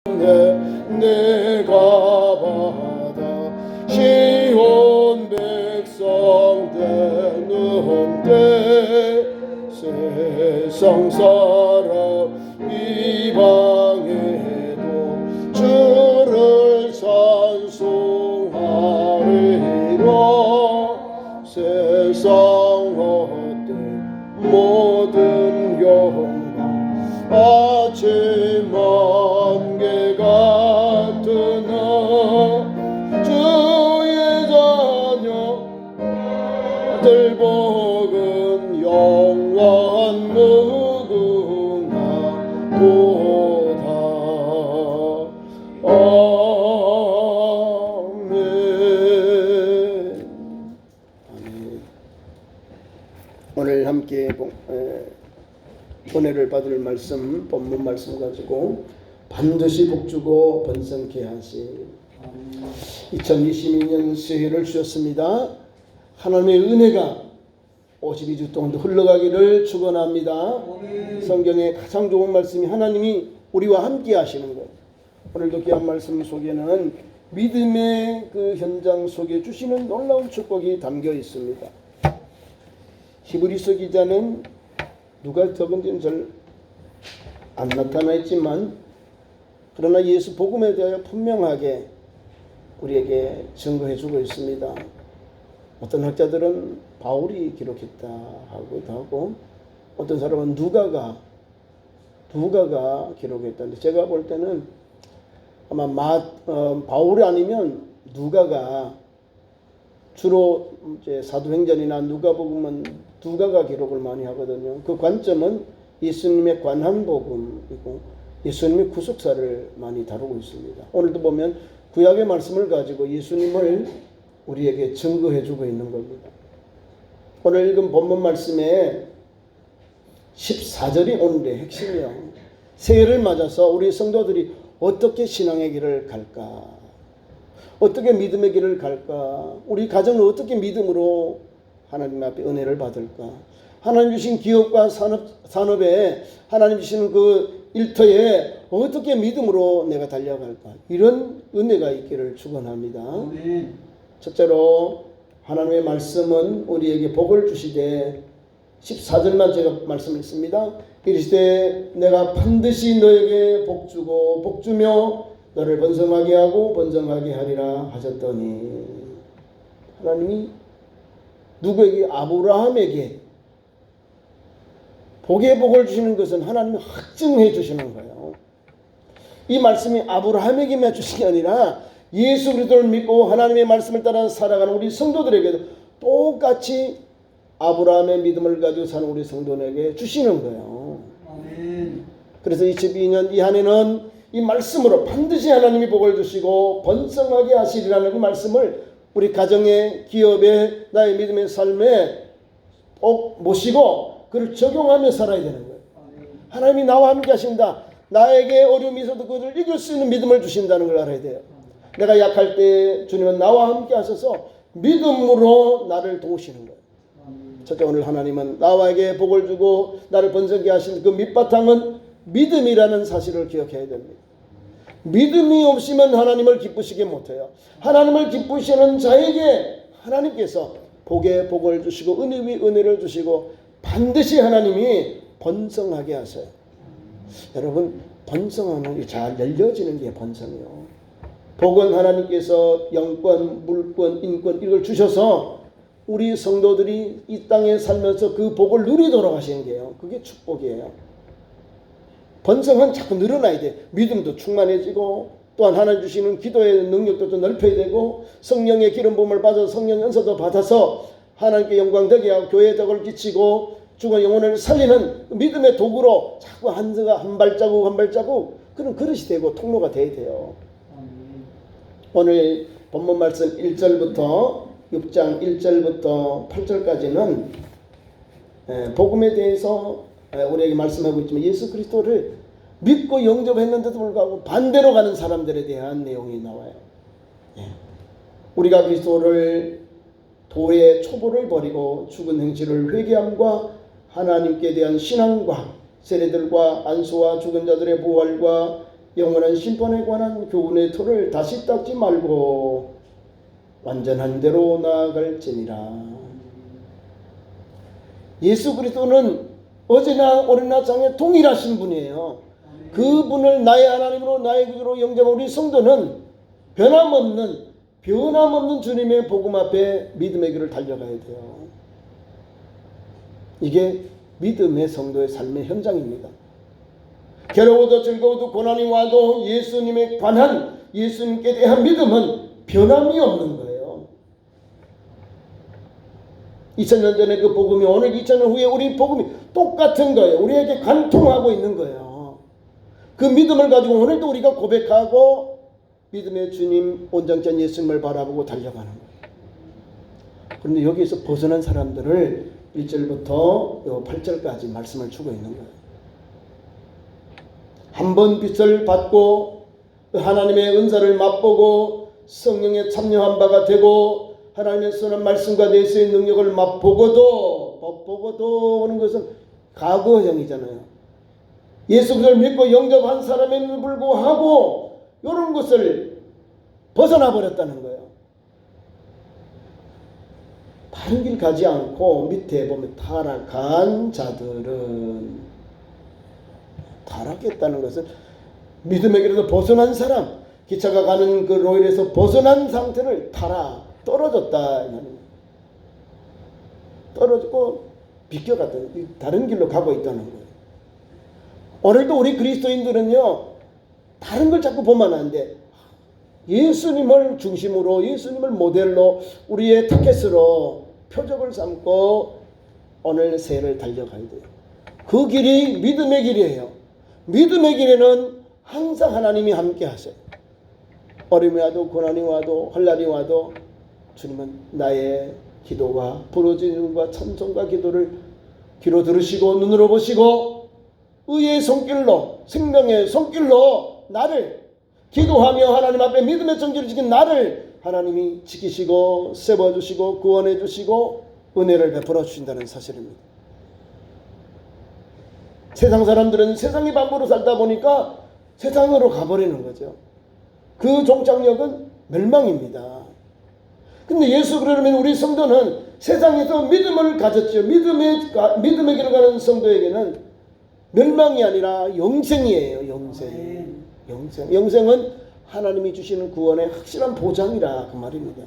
내가 받아 시온 백성 되는데 세상 사람 이방에도 주를 찬송하리라. 세상 헛된 모든 영광 아침 안개 같으나 주의 자녀 들 복은 영원한 무궁하도다. 아멘. 오늘 함께 은혜를 받을 말씀, 본문 말씀 가지고 반드시 복주고 번성케 하시. 2022년 새해를 주셨습니다. 하나님의 은혜가 52주 동안 흘러가기를 축원합니다. 성경의 가장 좋은 말씀이 하나님이 우리와 함께 하시는 것. 오늘도 귀한 말씀 속에는 믿음의 그 현장 속에 주시는 놀라운 축복이 담겨 있습니다. 히브리서 기자는 누가 적은지는 잘 안 나타나 있지만 그러나 예수 복음에 대하여 분명하게 우리에게 증거해 주고 있습니다. 어떤 학자들은 바울이 기록했다 하기도 하고 어떤 사람은 누가가 기록했다는데 제가 볼 때는 아마 바울이 아니면 누가가 주로 이제 사도행전이나 누가복음은 누가가 기록을 많이 하거든요. 그 관점은 예수님의 관한복음이고 예수님의 구속사를 많이 다루고 있습니다. 오늘도 보면 구약의 말씀을 가지고 예수님을 우리에게 증거해주고 있는 겁니다. 오늘 읽은 본문 말씀에 14절이 오늘의 핵심이요. 새해를 맞아서 우리 성도들이 어떻게 신앙의 길을 갈까? 어떻게 믿음의 길을 갈까? 우리 가정은 어떻게 믿음으로 하나님 앞에 은혜를 받을까? 하나님 주신 기업과 산업에 하나님 주시는 그 일터에 어떻게 믿음으로 내가 달려갈까? 이런 은혜가 있기를 축원합니다. 첫째로 하나님의 말씀은 우리에게 복을 주시되 14절만 제가 말씀했습니다. 이르시되 내가 반드시 너에게 복주고 복주며 너를 번성하게 하고 번성하게 하리라 하셨더니 하나님이 누구에게? 아브라함에게 복의 복을 주시는 것은 하나님이 확증해 주시는 거예요. 이 말씀이 아브라함에게만 주신 게 아니라 예수 그리스도를 믿고 하나님의 말씀을 따라 살아가는 우리 성도들에게도 똑같이 아브라함의 믿음을 가지고 사는 우리 성도에게 주시는 거예요. 아멘. 그래서 22년 이 한 해는 이 말씀으로 반드시 하나님이 복을 주시고 번성하게 하시리라는 그 말씀을 우리 가정의, 기업의, 나의 믿음의 삶에 꼭 모시고 그걸 적용하며 살아야 되는 거예요. 하나님이 나와 함께 하신다. 나에게 어려움이 있어도 그것을 이길 수 있는 믿음을 주신다는 걸 알아야 돼요. 내가 약할 때 주님은 나와 함께 하셔서 믿음으로 나를 도우시는 거예요. 첫째, 오늘 하나님은 나에게 복을 주고 나를 번성케 하신 그 밑바탕은 믿음이라는 사실을 기억해야 됩니다. 믿음이 없으면 하나님을 기쁘시게 못해요. 하나님을 기쁘시는 자에게 하나님께서 복에 복을 주시고 은혜 위 은혜를 주시고 반드시 하나님이 번성하게 하세요. 여러분, 번성하는 게 잘 열려지는 게 번성이요. 복은 하나님께서 영권, 물권, 인권 이걸 주셔서 우리 성도들이 이 땅에 살면서 그 복을 누리도록 하시는 게요. 그게 축복이에요. 번성은 자꾸 늘어나야 돼. 믿음도 충만해지고 또한 하나님 주시는 기도의 능력도 좀 넓혀야 되고 성령의 기름 부음을 받아서 성령 연서도 받아서 하나님께 영광 되게 하고 교회에 덕을 끼치고 죽은 영혼을 살리는 믿음의 도구로 자꾸 한 발자국 그런 그릇이 되고 통로가 돼야 돼요. 오늘 본문 말씀 1절부터 6장 1절부터 8절까지는 복음에 대해서 우리에게 말씀하고 있지만 예수 그리스도를 믿고 영접했는데도 불구하고 반대로 가는 사람들에 대한 내용이 나와요. 우리가 그리스도를 도의 초보를 버리고 죽은 행실을 회개함과 하나님께 대한 신앙과 세례들과 안수와 죽은 자들의 부활과 영원한 심판에 관한 교훈의 틀을 다시 닦지 말고 완전한 대로 나아갈지니라. 예수 그리스도는 어제나 오늘나 장래 동일하신 분이에요. 그분을 나의 하나님으로 나의 구주로 영접한 우리 성도는 변함없는 주님의 복음 앞에 믿음의 길을 달려가야 돼요. 이게 믿음의 성도의 삶의 현장입니다. 괴로워도 즐거워도 고난이 와도 예수님에 관한, 예수님께 대한 믿음은 변함이 없는 거예요. 2000년 전에 그 복음이 오늘 2000년 후에 우리 복음이 똑같은 거예요. 우리에게 관통하고 있는 거예요. 그 믿음을 가지고 오늘도 우리가 고백하고 믿음의 주님 온전전 예수님을 바라보고 달려가는 거예요. 그런데 여기에서 벗어난 사람들을 1절부터 8절까지 말씀을 주고 있는 거예요. 한 번 빛을 받고 하나님의 은사를 맛보고 성령에 참여한 바가 되고 하나님의 선한 말씀과 예수의 능력을 맛보고도 하는 것은 과거형이잖아요. 예수 그리스도를 믿고 영접한 사람에도 불구하고 이런 것을 벗어나 버렸다는 거예요. 바른 길 가지 않고 밑에 보면 타락한 자들은, 타락했다는 것은 믿음의 길에서 벗어난 사람, 기차가 가는 그 로일에서 벗어난 상태를 떨어졌다. 떨어지고 비껴갔다. 다른 길로 가고 있다는 거예요. 오늘도 우리 그리스도인들은요, 다른 걸 자꾸 보면 안 돼. 예수님을 중심으로, 예수님을 모델로, 우리의 타켓으로 표적을 삼고 오늘 새해를 달려가야 돼요. 그 길이 믿음의 길이에요. 믿음의 길에는 항상 하나님이 함께 하세요. 어려움이 와도 고난이 와도 헐날이 와도 주님은 나의 기도와 부르짖음과 찬송과 기도를 귀로 들으시고 눈으로 보시고 의의 손길로, 생명의 손길로 나를 기도하며 하나님 앞에 믿음의 정기를 지킨 나를 하나님이 지키시고 세워주시고 구원해 주시고 은혜를 베풀어 주신다는 사실입니다. 세상 사람들은 세상의 방법으로 살다 보니까 세상으로 가버리는 거죠. 그 종착역은 멸망입니다. 근데 예수 그러면 우리 성도는 세상에서 믿음을 가졌죠. 믿음의 길을 가는 성도에게는 멸망이 아니라 영생이에요. 영생은 하나님이 주시는 구원의 확실한 보장이라 그 말입니다.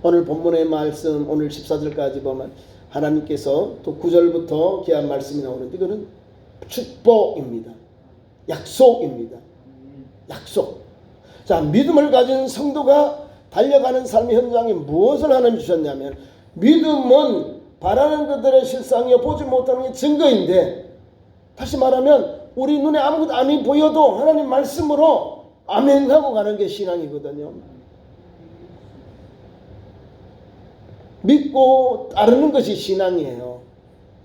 오늘 본문의 말씀, 오늘 14절까지 보면 하나님께서 또 9절부터 귀한 말씀이 나오는데 이거는 축복입니다. 약속입니다. 약속. 자, 믿음을 가진 성도가 달려가는 삶의 현장에 무엇을 하나님이 주셨냐면, 믿음은 바라는 것들의 실상이요 보지 못하는 게 증거인데, 다시 말하면 우리 눈에 아무것도 안 보여도 하나님 말씀으로 아멘 하고 가는 게 신앙이거든요. 믿고 따르는 것이 신앙이에요.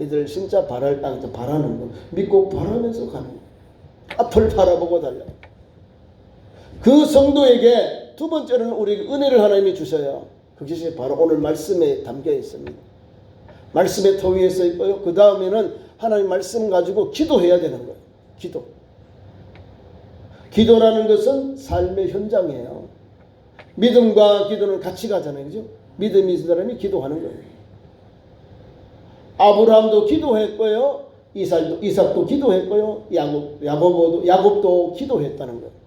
이들 진짜 바랄 땅에서 바라는 거, 믿고 바라면서 가는 거, 앞을 바라보고 달려. 그 성도에게 두 번째로는 우리에게 은혜를 하나님이 주셔요. 그것이 바로 오늘 말씀에 담겨 있습니다. 말씀의 터 위에 써 있고요. 그 다음에는 하나님 말씀 가지고 기도해야 되는 거예요. 기도라는 것은 삶의 현장이에요. 믿음과 기도는 같이 가잖아요. 그죠? 믿음이 있는 사람이 기도하는 거예요. 아브라함도 기도했고요. 이삭도 기도했고요. 야곱도 기도했다는 거예요.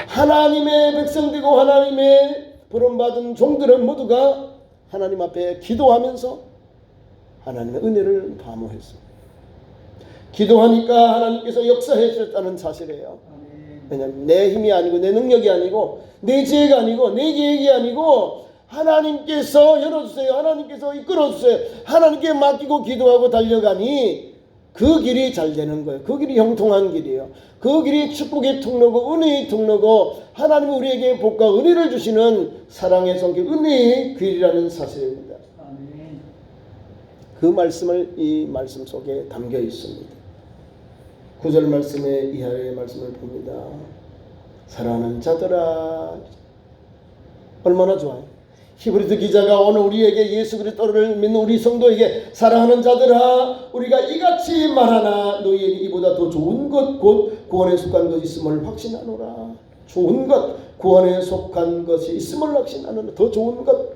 하나님의 백성되고 하나님의 부름받은 종들은 모두가 하나님 앞에 기도하면서 하나님의 은혜를 사모했어요. 기도하니까 하나님께서 역사해 주셨다는 사실이에요. 왜냐하면 내 힘이 아니고 내 능력이 아니고 내 지혜가 아니고 내 계획이 아니고 하나님께서 열어주세요. 하나님께서 이끌어주세요. 하나님께 맡기고 기도하고 달려가니 그 길이 잘 되는 거예요. 그 길이 형통한 길이에요. 그 길이 축복의 통로고 은혜의 통로고 하나님이 우리에게 복과 은혜를 주시는 사랑의 손길, 은혜의 길이라는 사실입니다. 그 말씀을 이 말씀 속에 담겨 있습니다. 9절 말씀에 이하의 말씀을 봅니다. 사랑하는 자들아, 얼마나 좋아요. 히브리서 기자가 오늘 우리에게 예수 그리스도를 믿는 우리 성도에게 사랑하는 자들아 우리가 이같이 말하나 너희에게 이보다 더 좋은 것 곧 구원에 속한 것이 있음을 확신하노라. 좋은 것 구원에 속한 것이 있음을 확신하노라. 더 좋은 것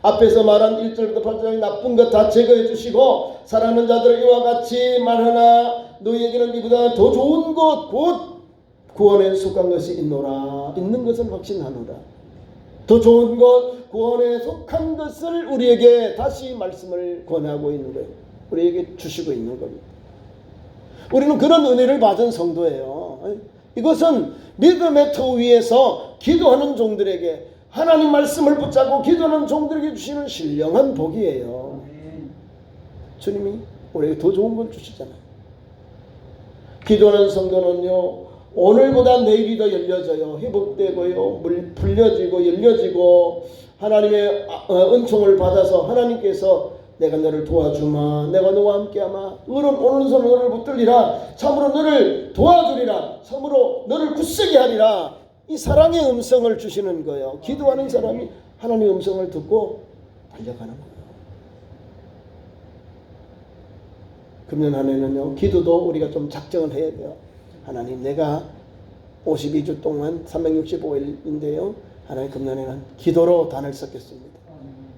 앞에서 말한 1절부터 8절의 나쁜 것 다 제거해 주시고 사랑하는 자들을 이와 같이 말하나 너희에게는 이보다 더 좋은 것 곧 구원에 속한 것이 있노라. 있는 것을 확신하노라. 더 좋은 것 구원에 속한 것을 우리에게 다시 말씀을 권하고 있는 거예요. 우리에게 주시고 있는 겁니다. 우리는 그런 은혜를 받은 성도예요. 이것은 믿음의 터 위에서 기도하는 종들에게 하나님 말씀을 붙잡고 기도하는 종들에게 주시는 신령한 복이에요. 주님이 우리에게 더 좋은 걸 주시잖아요. 기도하는 성도는요 오늘보다 내일이 더 열려져요. 회복되고요 풀려지고 열려지고 하나님의 은총을 받아서 하나님께서 내가 너를 도와주마 내가 너와 함께하마 너는 오른손으로 너를 붙들리라 참으로 너를 도와주리라 참으로 너를 굳세게 하리라. 이 사랑의 음성을 주시는 거예요. 기도하는 사람이 하나님의 음성을 듣고 달려가는 거예요. 금년 한 해는요 기도도 우리가 좀 작정을 해야 돼요. 하나님 내가 52주 동안 365일인데요 하나님 금년에는 기도로 단을 섞겠습니다.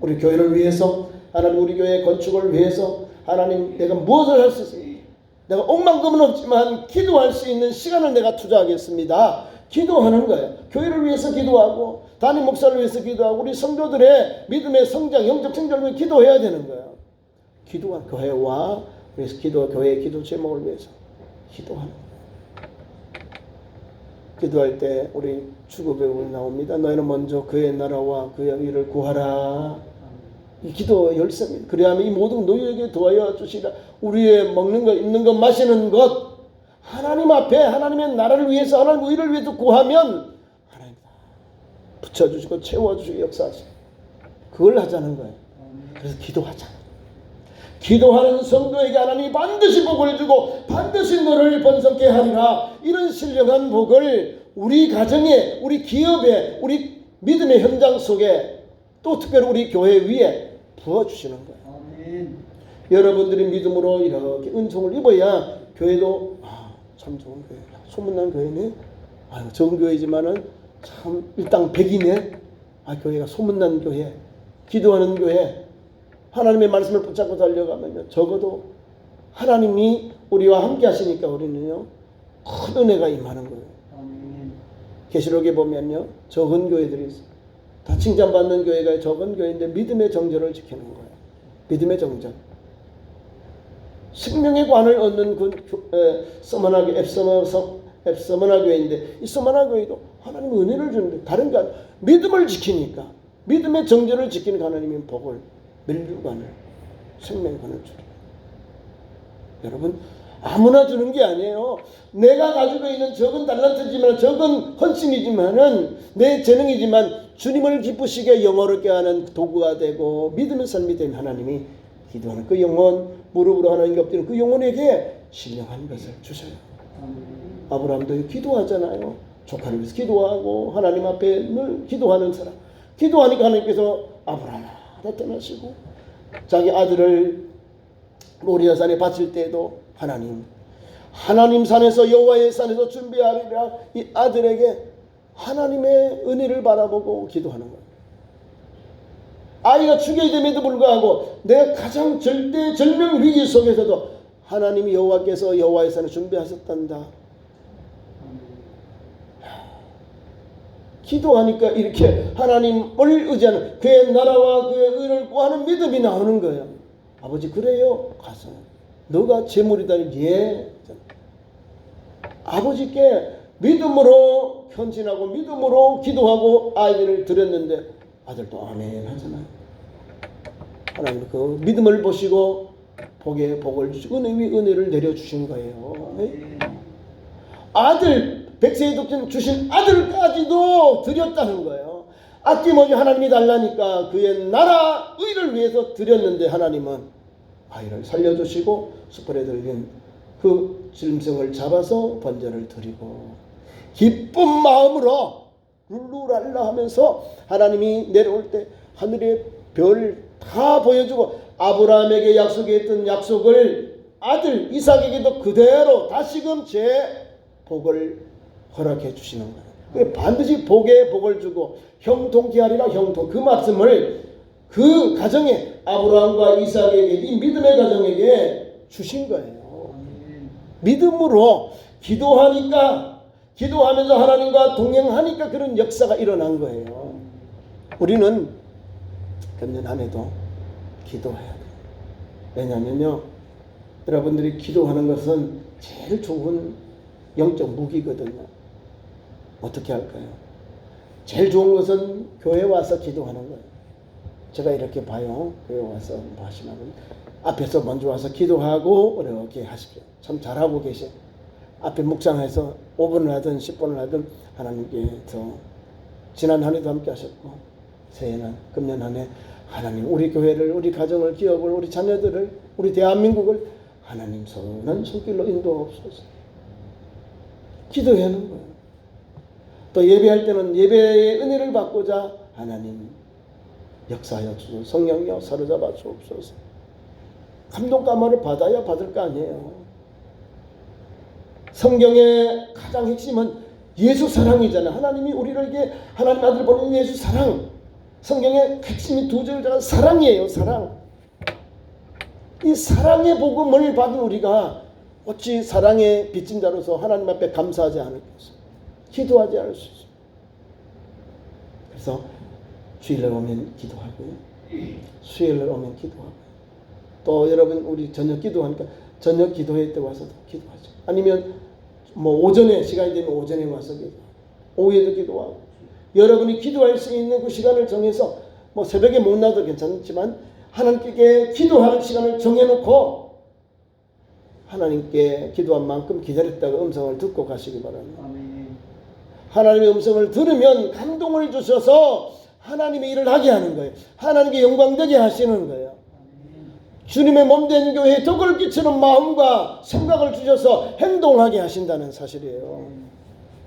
우리 교회를 위해서 하나님 우리 교회 건축을 위해서 하나님 내가 무엇을 할 수 있습니까? 내가 억만금은 없지만 기도할 수 있는 시간을 내가 투자하겠습니다. 기도하는 거예요. 교회를 위해서 기도하고 담임 목사를 위해서 기도하고 우리 성도들의 믿음의 성장 영적 성장을 위해 기도해야 되는 거예요. 기도한 교회와 그래서 교회의 기도 제목을 위해서 기도하는 거예요. 기도할 때 우리 축구배우 나옵니다. 너희는 먼저 그의 나라와 그의 의를 구하라. 이 기도 열쇠입니다. 그래야만 이 모든 너희에게 도와여 주시라. 우리의 먹는 것, 입는 것, 마시는 것 하나님 앞에 하나님의 나라를 위해서 하나님의 의를 위해서 구하면 하나님 붙여주시고 채워주시고 역사하시고 그걸 하자는 거예요. 그래서 기도하자. 기도하는 성도에게 하나님이 반드시 복을 주고 반드시 너를 번성케 하리라. 이런 신령한 복을 우리 가정에 우리 기업에 우리 믿음의 현장 속에 또 특별히 우리 교회 위에 부어주시는 거예요. 아멘. 여러분들이 믿음으로 이렇게 은총을 입어야 교회도 참 좋은 교회야. 소문난 교회네. 적은 교회지만은 참 일당백이네. 교회가 소문난 교회. 기도하는 교회. 하나님의 말씀을 붙잡고 달려가면요 적어도 하나님이 우리와 함께 하시니까 우리는요 큰 은혜가 임하는 거예요. 계시록에 보면요 적은 교회들이 있어요. 다 칭찬받는 교회가 적은 교회인데 믿음의 정절을 지키는 거예요. 믿음의 정절. 생명의 관을 얻는 그 서머나 교회인데 이 서머나 교회도 하나님의 은혜를 주는데 다른 게 아니라 믿음을 지키니까 믿음의 정절을 지키는 하나님의 복을 멸류관을 생명관을 주리. 여러분 아무나 주는 게 아니에요. 내가 가지고 있는 적은 달란트지만 적은 헌신이지만은 내 재능이지만 주님을 기쁘시게 영어롭게 하는 도구가 되고 믿음의 삶이 된 하나님이 기도하는 그 영혼 무릎으로 하나님께 엎드리는 그 영혼에게 신령한 것을 주셔요. 아브라함도 기도하잖아요. 조카를 위해서 기도하고 하나님 앞에 늘 기도하는 사람. 기도하니까 하나님께서 아브라함아 나타나시고 자기 아들을 모리아 산에 바칠 때에도 하나님 산에서 여호와의 산에서 준비하리라 이 아들에게 하나님의 은혜를 바라보고 기도하는 거예요. 아이가 죽여야 됨에도 불구하고 내가 가장 절명 위기 속에서도 하나님이 여호와께서 여호와의 산을 준비하셨단다. 기도하니까 이렇게 하나님을 의지하는 그의 나라와 그의 의를 구하는 믿음이 나오는 거예요. 아버지 그래요? 가서 너가 재물이다니 예. 아버지께 믿음으로 헌신하고 믿음으로 기도하고 아이들을 드렸는데 아들도 아멘 하잖아요. 하나님 그 믿음을 보시고 복에 복을 주시고 은혜 위 은혜를 내려주신 거예요. 네? 아들 백세의 독신 주신 아들까지도 드렸다는 거예요. 아낌없이 하나님이 달라니까 그의 나라 의를 위해서 드렸는데 하나님은 아이를 살려주시고 수풀에 들린 그 짐승을 잡아서 번제를 드리고 기쁜 마음으로 룰루랄라 하면서 하나님이 내려올 때 하늘의 별 다 보여주고 아브라함에게 약속했던 약속을 아들 이삭에게도 그대로 다시금 제 복을 허락해 주시는 거예요. 반드시 복에 복을 주고 형통케 하리라. 형통, 그 말씀을 그 가정에 아브라함과 이삭에게, 이 믿음의 가정에게 주신 거예요. 믿음으로 기도하니까, 기도하면서 하나님과 동행하니까 그런 역사가 일어난 거예요. 우리는 금년 한 해도 기도해야 돼요. 왜냐면요, 여러분들이 기도하는 것은 제일 좋은 영적 무기거든요. 어떻게 할까요? 제일 좋은 것은 교회 와서 기도하는 거예요. 제가 이렇게 봐요. 교회 와서 뭐 하시면 앞에서 먼저 와서 기도하고 이렇게 하십시오. 참 잘하고 계세요. 앞에 묵상해서 5분을 하든 10분을 하든 하나님께서 지난 한 해도 함께 하셨고 새해는 금년 한 해 하나님 우리 교회를, 우리 가정을, 기업을, 우리 자녀들을, 우리 대한민국을 하나님 선한 손길로 인도하옵소서. 기도해야 하는 거예요. 또 예배할 때는 예배의 은혜를 받고자 하나님 역사하여 주소서. 성령이여 사로잡아 주옵소서. 감동 감화를 받아야 받을 거 아니에요. 성경의 가장 핵심은 예수 사랑이잖아요. 하나님이 우리에게 하나님 아들 보낸 예수 사랑. 성경의 핵심이 두 절자가 사랑이에요. 사랑. 이 사랑의 복음을 받은 우리가 어찌 사랑의 빚진 자로서 하나님 앞에 감사하지 않을겠어요? 기도하지 않을 수 있어요. 그래서 주일날 오면 기도하고요. 수요일날 오면 기도하고요. 또 여러분 우리 저녁 기도하니까 저녁 기도회 때 와서 기도하죠. 아니면 뭐 오전에 시간이 되면 오전에 와서 기도하고 오후에도 기도하고 여러분이 기도할 수 있는 그 시간을 정해서 뭐 새벽에 못 나도 괜찮지만 하나님께 기도하는 시간을 정해놓고 하나님께 기도한 만큼 기다렸다가 음성을 듣고 가시기 바랍니다. 아멘. 하나님의 음성을 들으면 감동을 주셔서 하나님의 일을 하게 하는 거예요. 하나님께 영광되게 하시는 거예요. 주님의 몸된 교회에 덕을 끼치는 마음과 생각을 주셔서 행동하게 하신다는 사실이에요.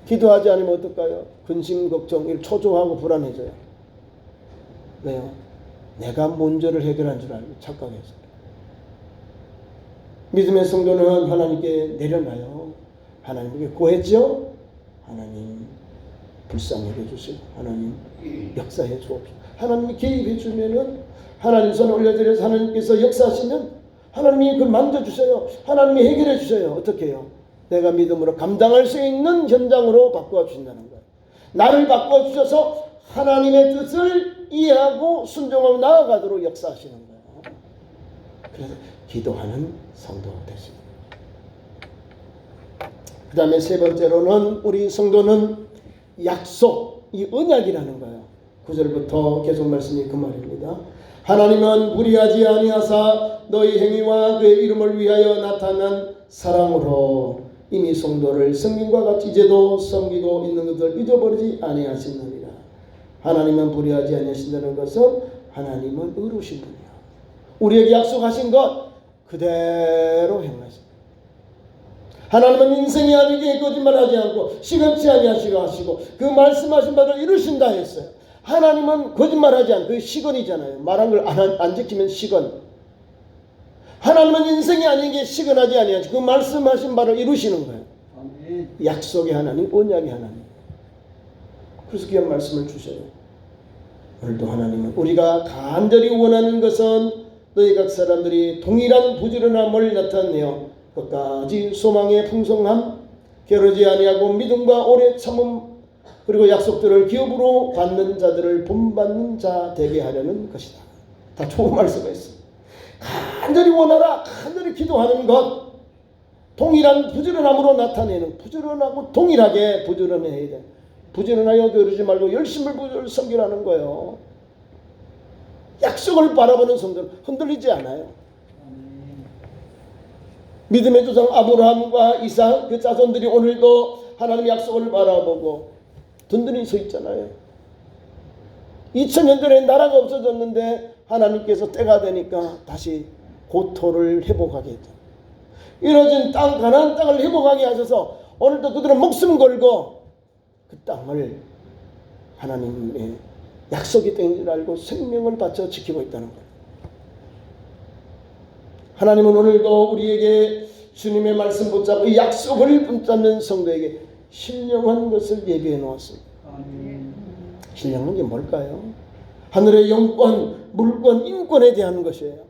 기도하지 않으면 어떨까요? 근심, 걱정, 초조하고 불안해져요. 왜요? 내가 문제를 해결한 줄 알고 착각해서. 믿음의 성도는 하나님께 내려놔요. 하나님께 구했죠? 하나님 불쌍히 해주시고 하나님 역사해 주옵시고 하나님이 개입해 주면은 하나님 손을 올려드려서 하나님께서 역사하시면 하나님이 그걸 만져주셔요. 하나님이 해결해 주셔요. 어떻게 해요? 내가 믿음으로 감당할 수 있는 현장으로 바꾸어 주신다는 거예요. 나를 바꾸어 주셔서 하나님의 뜻을 이해하고 순종하고 나아가도록 역사하시는 거예요. 그래서 기도하는 성도 되십니다. 그 다음에 세 번째로는 우리 성도는 약속, 이 언약이라는 거예요. 9절부터 계속 말씀이 그 말입니다. 하나님은 무리하지 아니하사 너희 행위와 그의 이름을 위하여 나타난 사랑으로 이미 성도를 성민과 같이 이제도 섬기고 있는 것을 잊어버리지 아니하시느니라. 하나님은 불의하지 아니하신다는 것은 하나님은 의로우신 분이야. 우리에게 약속하신 것 그대로 행하십니다. 하나님은 인생이 아니게 거짓말하지 않고 시간치 아니하시고 그 말씀하신 바를 이루신다 했어요. 하나님은 거짓말하지 않고 그 시건이잖아요. 말한 걸 안 지키면 시건. 하나님은 인생이 아닌 게 시건하지 아니하시고 그 말씀하신 바를 이루시는 거예요. 아멘. 약속의 하나님, 언약의 하나님. 그래서 귀한 말씀을 주셔요. 오늘도 하나님은 우리가 간절히 원하는 것은 너희 각 사람들이 동일한 부지런함을 나타내어 끝까지 소망의 풍성함, 게으르지 아니하고 믿음과 오래 참음, 그리고 약속들을 기업으로 받는 자들을 본받는 자 되게 하려는 것이다. 다 좋은 말씀이 있어요. 간절히 원하라, 간절히 기도하는 것, 동일한 부지런함으로 나타내는, 부지런하고 동일하게 부지런해야 돼. 부지런하여 게으르지 말고 열심을 섬기라는 거예요. 약속을 바라보는 성도는 흔들리지 않아요. 믿음의 조상 아브라함과 이삭 그 자손들이 오늘도 하나님의 약속을 바라보고 든든히 서 있잖아요. 2000년 전에 나라가 없어졌는데 하나님께서 때가 되니까 다시 고토를 회복하게 했죠. 이뤄진 땅, 가나안 땅을 회복하게 하셔서 오늘도 그들은 목숨 걸고 그 땅을 하나님의 약속이 된 줄 알고 생명을 바쳐 지키고 있다는 거예요. 하나님은 오늘도 우리에게 주님의 말씀 붙잡고 약속을 붙잡는 성도에게 신령한 것을 예비해 놓았습니다. 신령한 게 뭘까요? 하늘의 영권, 물권, 인권에 대한 것이에요.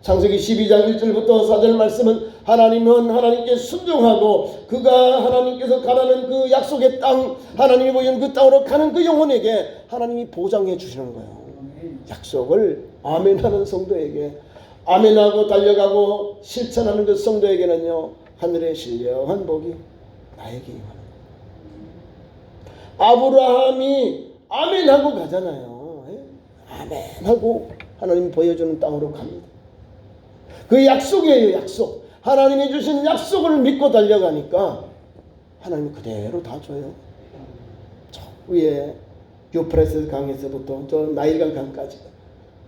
창세기 12장 1절부터 4절 말씀은 하나님은 하나님께 순종하고 그가 하나님께서 가라는 그 약속의 땅, 하나님이 보이는 그 땅으로 가는 그 영혼에게 하나님이 보장해 주시는 거예요. 약속을 아멘하는 성도에게, 아멘하고 달려가고 실천하는 그 성도에게는요, 하늘의 신령한 복이 나에게 임하는 거예요. 아브라함이 아멘하고 가잖아요. 아멘하고 하나님이 보여주는 땅으로 갑니다. 그 약속이에요. 약속. 하나님이 주신 약속을 믿고 달려가니까 하나님이 그대로 다 줘요. 저 위에 유프라tes 강에서부터 저 나일강 강까지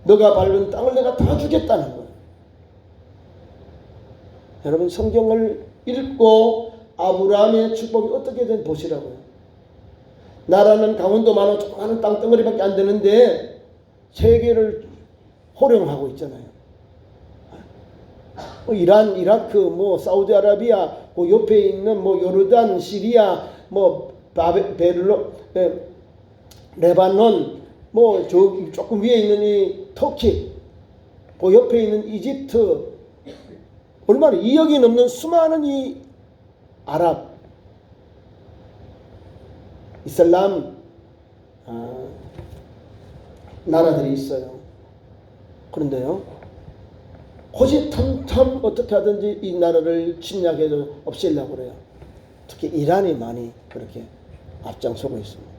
너가 밟은 땅을 내가 다 주겠다는 거예요. 여러분, 성경을 읽고 아브라함의 축복이 어떻게든 보시라고요. 나라는 강원도 많아 조그마한 땅덩어리밖에 안 되는데 세계를 호령하고 있잖아요. 이란, 이라크, 뭐 사우디아라비아, 그 옆에 있는 뭐 요르단, 시리아, 뭐 레바논, 뭐 조금 위에 있는 이 터키, 그 옆에 있는 이집트, 얼마나 2억이 넘는 수많은 이 아랍, 이슬람 나라들이 있어요. 그런데요, 호시탐탐 어떻게 하든지 이 나라를 침략해서 없애려고 그래요. 특히 이란이 많이 그렇게 앞장서고 있습니다.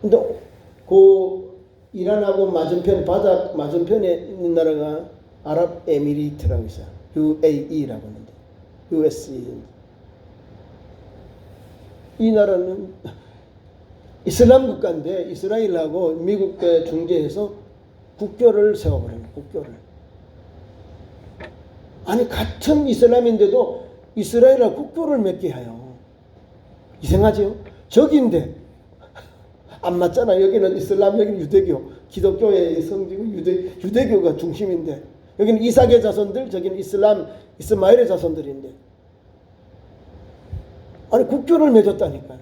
근데 그 이란하고 바다 맞은편에 있는 나라가 아랍에미리트라고 있어요. UAE라고 하는데, USE. 이 나라는 이슬람 국가인데 이스라엘하고 미국과 중재해서 국교를 세워버립니다. 국교를. 아니, 같은 이슬람인데도 이스라엘하고 국교를 맺게 해요. 이상하죠? 적인데 안 맞잖아. 여기는 이슬람, 여기는 유대교, 기독교의 성지고 유대교가 중심인데, 여기는 이삭의 자손들, 저기는 이스마엘의 자손들인데, 아니 국교를 맺었다니까요.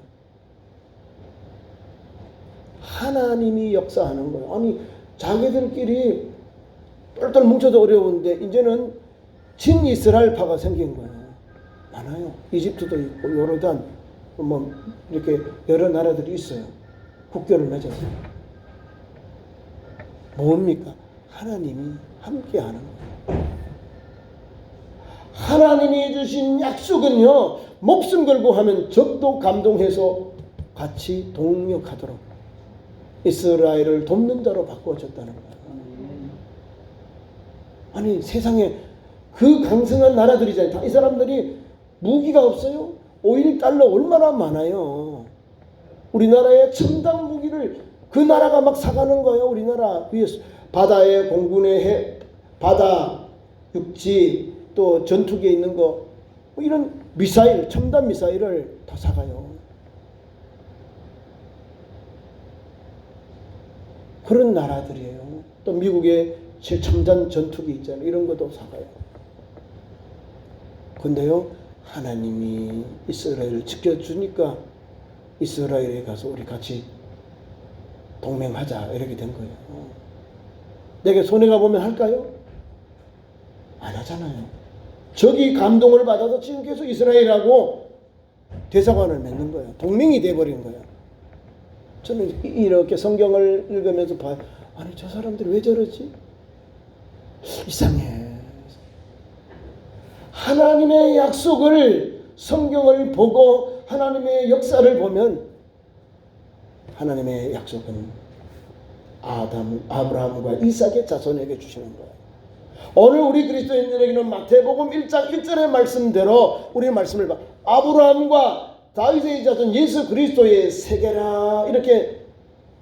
하나님이 역사하는 거예요. 아니, 자기들끼리 똘똘 뭉쳐도 어려운데 이제는 친이스라엘파가 생긴 거예요. 많아요. 이집트도 있고 요르단, 뭐 이렇게 여러 나라들이 있어요. 국교를 맺었어요. 뭡니까? 하나님이 함께하는 거예요. 하나님이 주신 약속은요, 목숨 걸고 하면 적도 감동해서 같이 동력하도록 이스라엘을 돕는 자로 바꿔줬다는 거예요. 아니, 세상에 그 강성한 나라들이잖아요. 다 이 사람들이 무기가 없어요? 오일 달러 얼마나 많아요. 우리나라의 첨단 무기를 그 나라가 막 사가는 거예요. 우리나라 위에 바다에, 공군에, 바다, 육지, 또 전투기에 있는 거, 뭐 이런 미사일, 첨단 미사일을 다 사가요. 그런 나라들이에요. 또 미국의 첨단 전투기 있잖아요. 이런 것도 사가요. 근데요, 하나님이 이스라엘을 지켜주니까 이스라엘에 가서 우리 같이 동맹하자 이렇게 된 거예요. 내게 손해가 보면 할까요? 안 하잖아요. 적이 감동을 받아서 지금 계속 이스라엘하고 대사관을 맺는 거예요. 동맹이 돼버린 거예요. 저는 이렇게 성경을 읽으면서 봐요. 아니, 저 사람들이 왜 저러지? 이상해. 하나님의 약속을, 성경을 보고 하나님의 역사를 보면 하나님의 약속은 아브라함과 이삭의 자손에게 주시는 거예요. 오늘 우리 그리스도인들에게는 마태복음 1장 1절의 말씀대로 우리의 말씀을 봐. 아브라함과 다윗의 자손 예수 그리스도의 세계라, 이렇게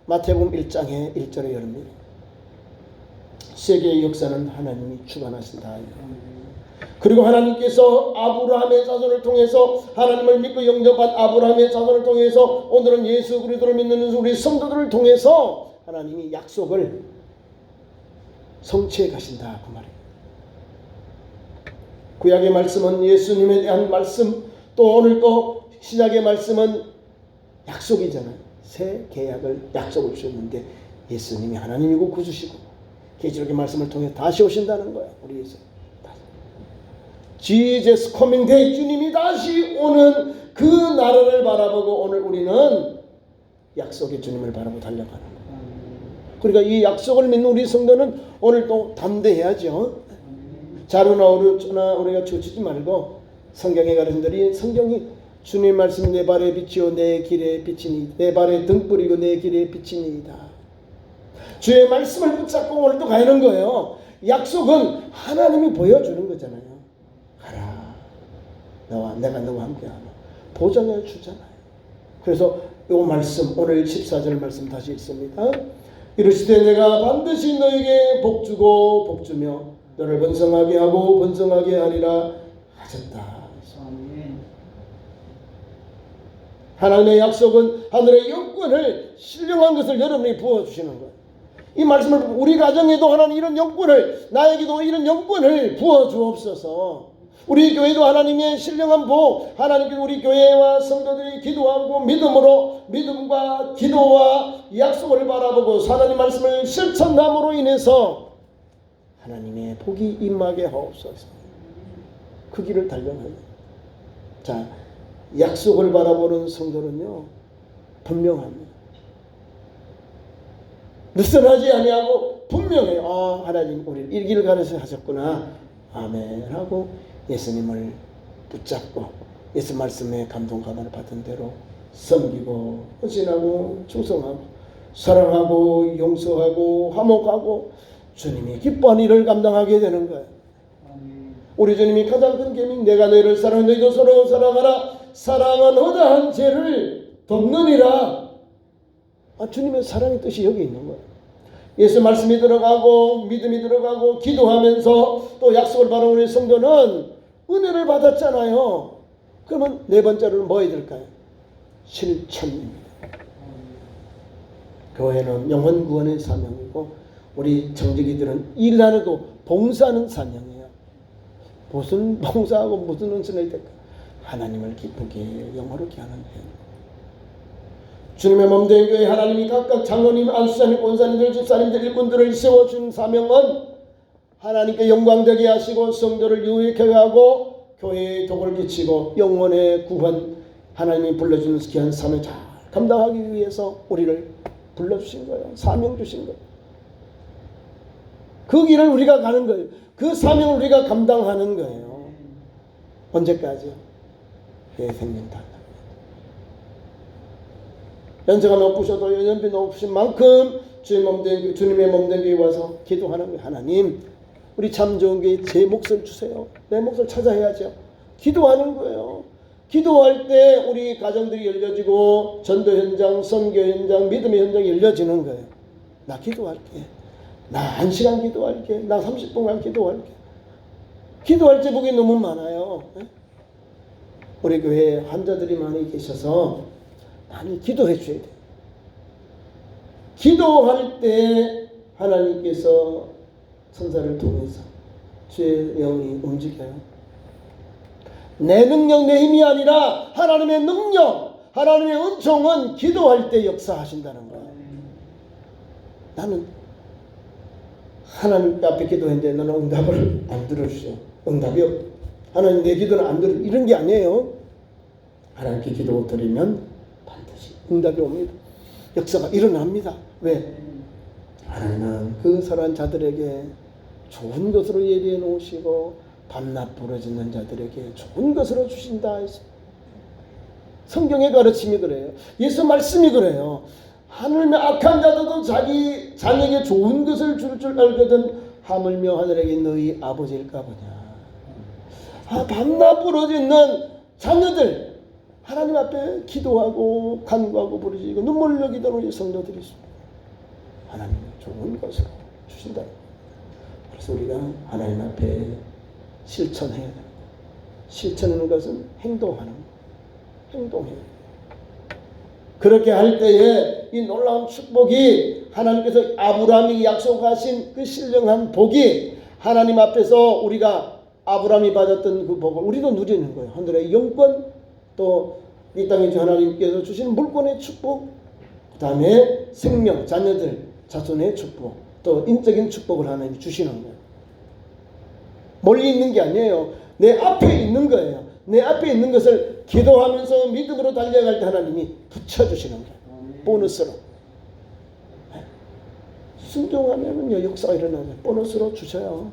마태복음 1장의 1절에 열립니다. 세계의 역사는 하나님이 주관하신다. 그리고 하나님께서 아브라함의 자손을 통해서 하나님을 믿고 영접한 아브라함의 자손을 통해서 오늘은 예수 그리스도를 믿는 우리 성도들을 통해서 하나님이 약속을 성취해 가신다 그 말이에요. 구약의 말씀은 예수님에 대한 말씀, 또 오늘 또 신약의 말씀은 약속이잖아요. 새 계약을 약속을 주셨는데 예수님이 하나님이고 구주시고 계시록의 말씀을 통해 다시 오신다는 거예요. 우리 예수. Jesus coming day, 주님이 다시 오는 그 나라를 바라보고 오늘 우리는 약속의 주님을 바라보고 달려가는 거예요. 그러니까 이 약속을 믿는 우리 성도는 오늘 또 담대해야죠. 자루나 오르나 우리가 주지 말고 성경에 가르친들이 성경이 주님 말씀이 내 발에 빛이요 내 길에 빛이니 내 발에 등불이고 내 길에 빛이니이다. 주의 말씀을 붙잡고 오늘도 가는 거예요. 약속은 하나님이 보여주는 거잖아요. 가라. 내가 너와 함께하노. 보장해 주잖아요. 그래서 이 말씀 오늘 14절 말씀 다시 읽습니다. 이르시되 내가 반드시 너에게 복주고 복주며 너를 번성하게 하고 번성하게 하리라 하셨다. 하나님의 약속은 하늘의 영권을 신령한 것을 여러분이 부어주시는 거예요. 이 말씀을 우리 가정에도 하나님 이런 영권을, 나에게도 이런 영권을 부어주옵소서. 우리 교회도 하나님의 신령한 복, 하나님께서 우리 교회와 성도들이 기도하고 믿음과 기도와 약속을 바라보고 하나님 말씀을 실천함으로 인해서 하나님의 복이 임하게 하옵소서. 그 길을 달려가요. 자, 약속을 바라보는 성도는요 분명합니다. 느슨하지 아니하고 분명해요. 하나님 우리를 이 길을 가르쳐 하셨구나. 아멘 하고 예수님을 붙잡고 예수 말씀에 감동 감화를 받은 대로 섬기고 헌신하고 충성하고 사랑하고 용서하고 화목하고 주님이 기뻐하는 일을 감당하게 되는 거예요. 우리 주님이 가장 큰 계명, 내가 너희를 사랑해 너희도 서로 사랑하라. 사랑은 허다한 죄를 덮느니라. 주님의 사랑의 뜻이 여기 있는 거예요. 예수 말씀이 들어가고 믿음이 들어가고 기도하면서 또 약속을 바라는 우리 성도는 은혜를 받았잖아요. 그러면 네 번째로는 뭐 해야 될까요? 실천입니다. 교회는 영혼 구원의 사명이고 우리 정직이들은 일하는 거 봉사하는 사명이에요. 무슨 봉사하고 무슨 은총이 될까? 하나님을 기쁘게 영화롭게 하는 일. 주님의 몸된 교회 하나님이 각각 장로님, 안수사님, 권사님들, 집사님들, 일꾼들을 세워준 사명은 하나님께 영광되게 하시고 성도를 유익하게 하고 교회에 덕을 끼치고 영혼의 구원 하나님이 불러주는 귀한 사명을 잘 감당하기 위해서 우리를 불러주신 거예요. 사명 주신 거예요. 그 길을 우리가 가는 거예요. 그 사명을 우리가 감당하는 거예요. 언제까지요? 회생년 다. 연세가 높으셔도 연비 높으신 만큼 주님의 몸된 교회에 와서 기도하는 거예요. 하나님 우리 참 좋은 교회 제 몫을 주세요. 내 몫을 찾아야죠. 기도하는 거예요. 기도할 때 우리 가정들이 열려지고 전도 현장, 선교 현장, 믿음의 현장이 열려지는 거예요. 나 기도할게. 나 1시간 기도할게. 나 30분간 기도할게. 기도할 제목이 너무 많아요. 우리 교회에 환자들이 많이 계셔서 많이 기도해 줘야 돼요. 기도할 때 하나님께서 천사를 통해서 주의 영이 움직여요. 내 능력, 내 힘이 아니라 하나님의 능력, 하나님의 은총은 기도할 때 역사하신다는 거예요. 나는 하나님 앞에 기도했는데 너는 응답을 안 들어주세요. 응답이 없. 하나님 내 기도는 안 들어. 이런 게 아니에요. 하나님께 기도 드리면 반드시 응답이 옵니다. 역사가 일어납니다. 왜? 하나님은 그 선한 자들에게 좋은 것으로 예비해 놓으시고 밤낮 부러지는 자들에게 좋은 것으로 주신다 했어요. 성경의 가르침이 그래요. 예수 말씀이 그래요. 하늘며 악한 자들도 자기 자녀에게 좋은 것을 줄 줄 알거든 하물며 하늘에게 너희 아버지일까 보냐. 밤낮 부러지는 자녀들 하나님 앞에 기도하고 간구하고 부르짖고 눈물 흘려 기도하는 성도들이 있습니다. 하나님은 좋은 것을 주신다. 그래서 우리가 하나님 앞에 실천해야 돼요. 실천하는 것은 행동하는 거. 행동해야 돼요. 그렇게 할 때에 이 놀라운 축복이 하나님께서 아브라함이 약속하신 그 신령한 복이 하나님 앞에서 우리가 아브라함이 받았던 그 복을 우리도 누리는 거예요. 하늘의 영권, 또 이 땅에 하나님께서 주시는 물권의 축복, 그 다음에 생명, 자녀들, 자손의 축복, 또 인적인 축복을 하나님이 주시는 거예요. 멀리 있는 게 아니에요. 내 앞에 있는 거예요. 내 앞에 있는 것을 기도하면서 믿음으로 달려갈 때 하나님이 붙여주시는 거예요. 보너스로. 순종하면요 역사가 일어나요. 보너스로 주셔요.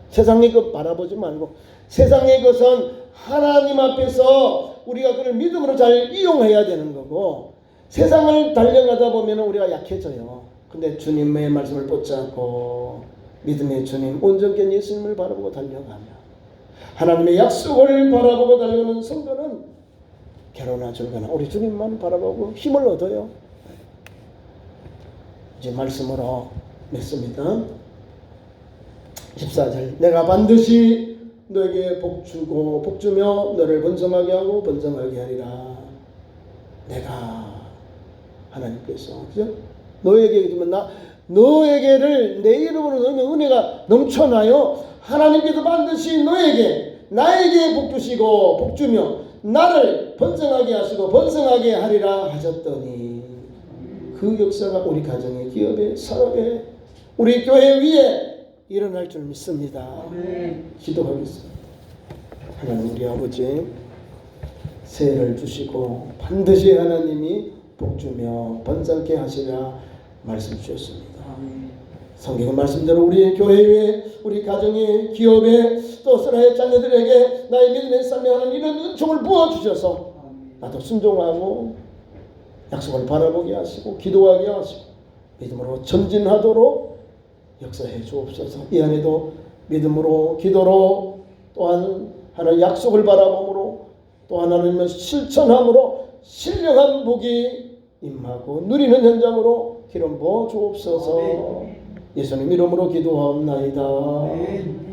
세상의 것 바라보지 말고 세상의 것은 하나님 앞에서 우리가 그걸 믿음으로 잘 이용해야 되는 거고, 세상을 달려가다 보면 우리가 약해져요. 근데 주님의 말씀을 붙잡고 믿음의 주님 온전히 예수님을 바라보고 달려가며 하나님의 약속을 바라보고 달려가는 성도는 결혼나 줄거나 우리 주님만 바라보고 힘을 얻어요. 이제 말씀으로 맺습니다. 14절 내가 반드시 너에게 복주고 복주며 너를 번성하게 하고 번성하게 하리라. 내가 하나님께서 그죠? 너에게 주면 너에게를 내 이름으로 넣으면 은혜가 넘쳐나요. 하나님께서 반드시 너에게 나에게 복주시고 복주며 나를 번성하게 하시고 번성하게 하리라 하셨더니 그 역사가 우리 가정에 기업에 산업에 우리 교회 위에 일어날 줄 믿습니다. 기도하겠습니다. 하나님 우리 아버지 새해를 주시고 반드시 하나님이 복주며 번성케 하시라 말씀 주셨습니다. 성경의 말씀대로 우리 교회에 우리 가정에 기업에 또 사랑의 자녀들에게 나의 믿음의 삶에 하는 이런 은총을 부어주셔서 나도 순종하고 약속을 바라보게 하시고 기도하게 하시고 믿음으로 전진하도록 역사해 주옵소서. 이 안에도 믿음으로 기도로 또한 하나님 약속을 바라봄으로 또 하나님을 실천함으로 신령한 복이 임하고 누리는 현장으로 기름 부어 주옵소서. 예수님 이름으로 기도하옵나이다.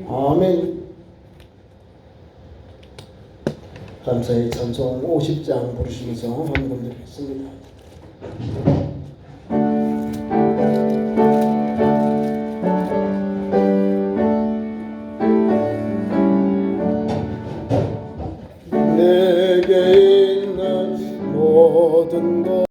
아멘. 감사의 찬송 50장 부르시면서 헌금드리겠습니다.